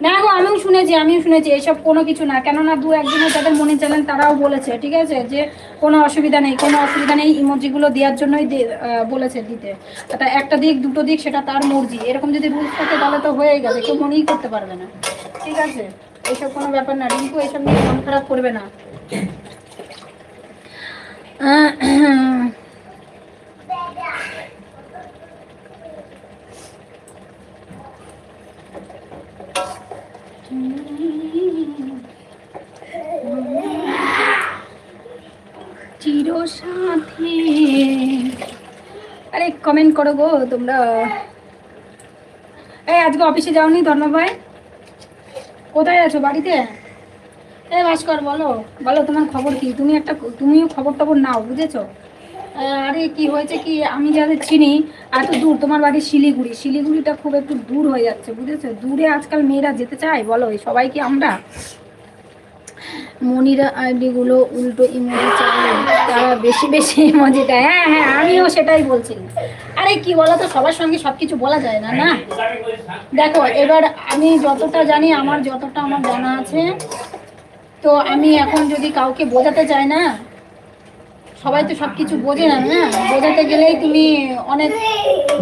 না গো, আমিও শুনেছি এসব কোনো কিছু না। কেননা দু একদিনে যাদের মনে চ্যানেল তারাও বলেছে, ঠিক আছে, যে কোনো অসুবিধা নেই, ইমোজিগুলো দেওয়ার জন্যই বলেছে দিতে। তা একটা দিক দুটো দিক সেটা তার মর্জি, এরকম যদি রুলস থাকে তাহলে তো হয়ে গেছে, কেউ মনেই করতে পারবে না, ঠিক আছে। এইসব কোনো ব্যাপার না, রিঙ্কু এইসব নিয়ে মন খারাপ করবে না। চিরসাথী, আরে কমেন্ট করো গো তোমরা। এই আজকে অফিসে যাওনি ধর্ম ভাই? কোথায় আছো, বাড়িতে? এ ভাস্কর, বলো বলো তোমার খবর কি? তুমিও খবর টবর নাও, বুঝেছো? আরে কি হয়েছে কি, আমি যাদের চিনি এত দূর, তোমার বাড়ি শিলিগুড়িটা খুব একটু দূর হয়ে যাচ্ছে, বুঝেছো? দূরে আজকাল মেয়েরা যেতে চায় বলো? সবাই কি আমরা? মনিরা আইডিগুলো উল্টো ইমোজি চায়, তারা বেশি বেশি ইমোজিটা, হ্যাঁ হ্যাঁ আমিও সেটাই বলছি। আরে কি বলো তো, সবার সঙ্গে সব কিছু বলা যায় না, না? দেখো এবার আমি যতটা জানি, আমার জানা আছে, তো আমি এখন যদি কাউকে বোঝাতে চাই না, সবাই তো সব কিছু বোঝে না, না বোঝাতে গেলেই তুমি অনেক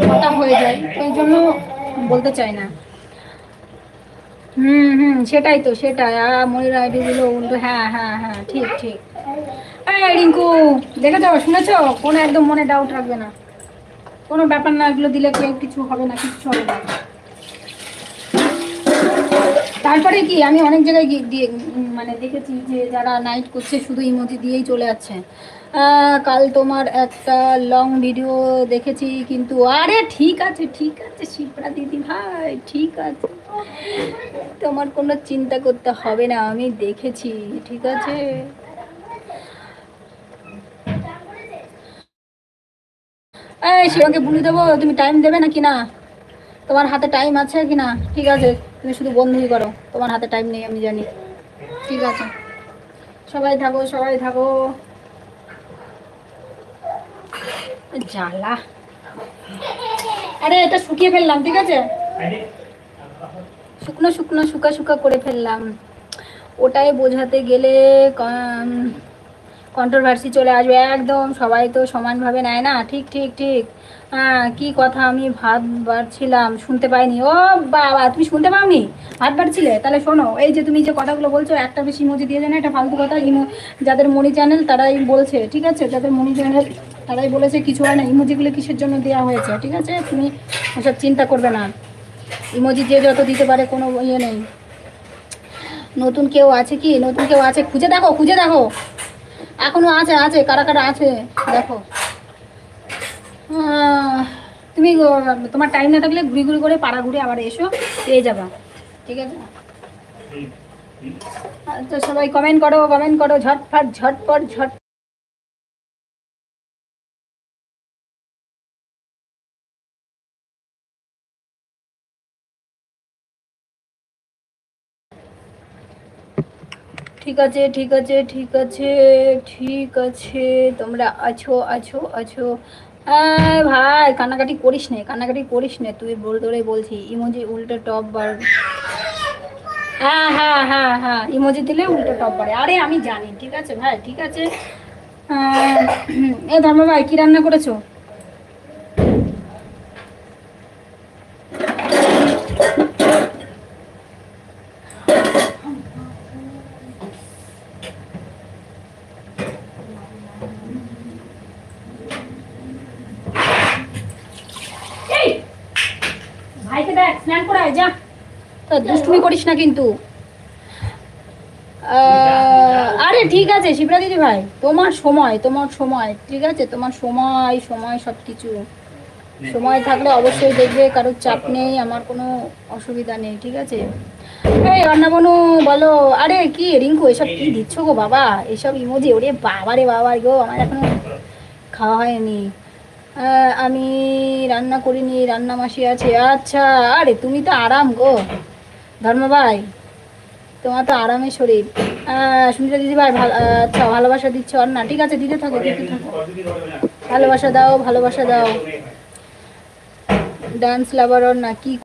কথা হয়ে যায়, ওই জন্য বলতে চাই না। সেটাই তো, সেটাই। মনির আইডি গুলো উল্টো, হ্যাঁ হ্যাঁ হ্যাঁ, ঠিক ঠিক। এই রিঙ্কু, দেখেছো, শুনেছো? কোনো একদম মনে ডাউট রাখবে না, কোনো ব্যাপার না, এগুলো দিলে কেউ কিছু হবে না, কিছু হবে না। তারপরে কি, আমি অনেক জায়গায় দিয়ে মানে দেখেছি যে যারা নাইট করছে শুধু ইমোজি দিয়েই চলে যাচ্ছে। কাল তোমার একটা লং ভিডিও দেখেছি কিন্তু, আরে ঠিক আছে ঠিক আছে শিপ্রা দিদি ভাই, ঠিক আছে, তোমার কোনো চিন্তা করতে হবে না, আমি দেখেছি, ঠিক আছে। এই শিবাকে বলে দেবো, তুমি টাইম দেবে নাকি না? তোমার হাতে টাইম আছে কি না? ঠিক আছে, তুমি শুধু বন্ধুই করো, তোমার হাতে টাইম নেই আমি জানি, ঠিক আছে। সবাই থাকো, সবাই থাকো। জ্বালা। আরে এটা শুকিয়ে ফেললাম, ঠিক আছে, শুকনো শুকনো শুকা শুকা করে ফেললাম। ওটাই বোঝাতে গেলে কন্ট্রোভার্সি চলে আসবে একদম, সবাই তো সমানভাবে নেয় না, ঠিক ঠিক ঠিক। হ্যাঁ কি কথা, আমি ভাত বাড়ছিলাম, শুনতে পাইনি। ও বাবা, তুমি শুনতে পাওনি? ভাত বাড়ছিলে? তাহলে শোনো, এই যে তুমি যে কথাগুলো বলছো, একটা বেশি ইমোজি দিয়ে যায় না, এটা ফালতু কথা। যাদের মনি চ্যানেল তারাই বলছে, ঠিক আছে, যাদের মনি চ্যানেল তারাই বলেছে, কিছু হয় না, ইমোজিগুলো কিসের জন্য দেওয়া হয়েছে, ঠিক আছে, তুমি ওসব চিন্তা করবে না। ইমোজি যে যত দিতে পারে, কোনো ইয়ে নেই। নতুন কেউ আছে কি? নতুন কেউ আছে, খুঁজে দেখো, খুঁজে দেখো, এখনো আছে, আছে, কারা কারা আছে দেখো। তুমি তোমার টাইম না থাকলে ঘুরি ঘুরি করে পাড়া ঘুরে আবার এসো, পেয়ে যাবা, ঠিক আছে। আচ্ছা সবাই কমেন্ট করো, কমেন্ট করো, ঝটফট ঝটপট ঝট। ঠিক আছে ঠিক আছে ঠিক আছে ঠিক আছে, তোমরা আছো আছো আছো। ভাই কান্নাকাটি করিস নে, কান্নাকাটি করিস নে, তুই বলে বলছি, ইমোজি উল্টো টপ বার। হ্যাঁ হ্যাঁ হ্যাঁ হ্যাঁ, ইমোজি দিলে উল্টো টপ বাড়ে, আরে আমি জানি, ঠিক আছে ভাই, ঠিক আছে। এ ধর্ম ভাই, কি রান্না করেছো? ভাইকে দেখ, স্নান করায় যা, দুষ্টুমি করিস না কিন্তু। আরে ঠিক আছে শিবরা দিদি ভাই, তোমার সময়, তোমার সময়, ঠিক আছে, তোমার সময়, সময় সব কিছু, সময় থাকলে অবশ্যই দেখবে, কারোর চাপ নেই, আমার কোনো অসুবিধা নেই, ঠিক আছে। এই রান্নাবনু বলো। আরে কি রিঙ্কু, এসব কি দিচ্ছ গো বাবা, এসব ইমোজি, ওরে বাবা রে বাবা গো, আমার এখনো খাওয়া হয়নি। আমি রান্না করিনি, রান্না মাসি আছে, আচ্ছা। আরে তুমি তো আরাম গো ধর্ম ভাই, তোমার তো আরামের শরীর। সুমিতা দিদি ভাই, আচ্ছা ভালোবাসা দিচ্ছ আর না, ঠিক আছে, দিতে থাকো, দিতে থাকো, ভালোবাসা দাও, ভালোবাসা দাও। ডান্স লাভার না কি?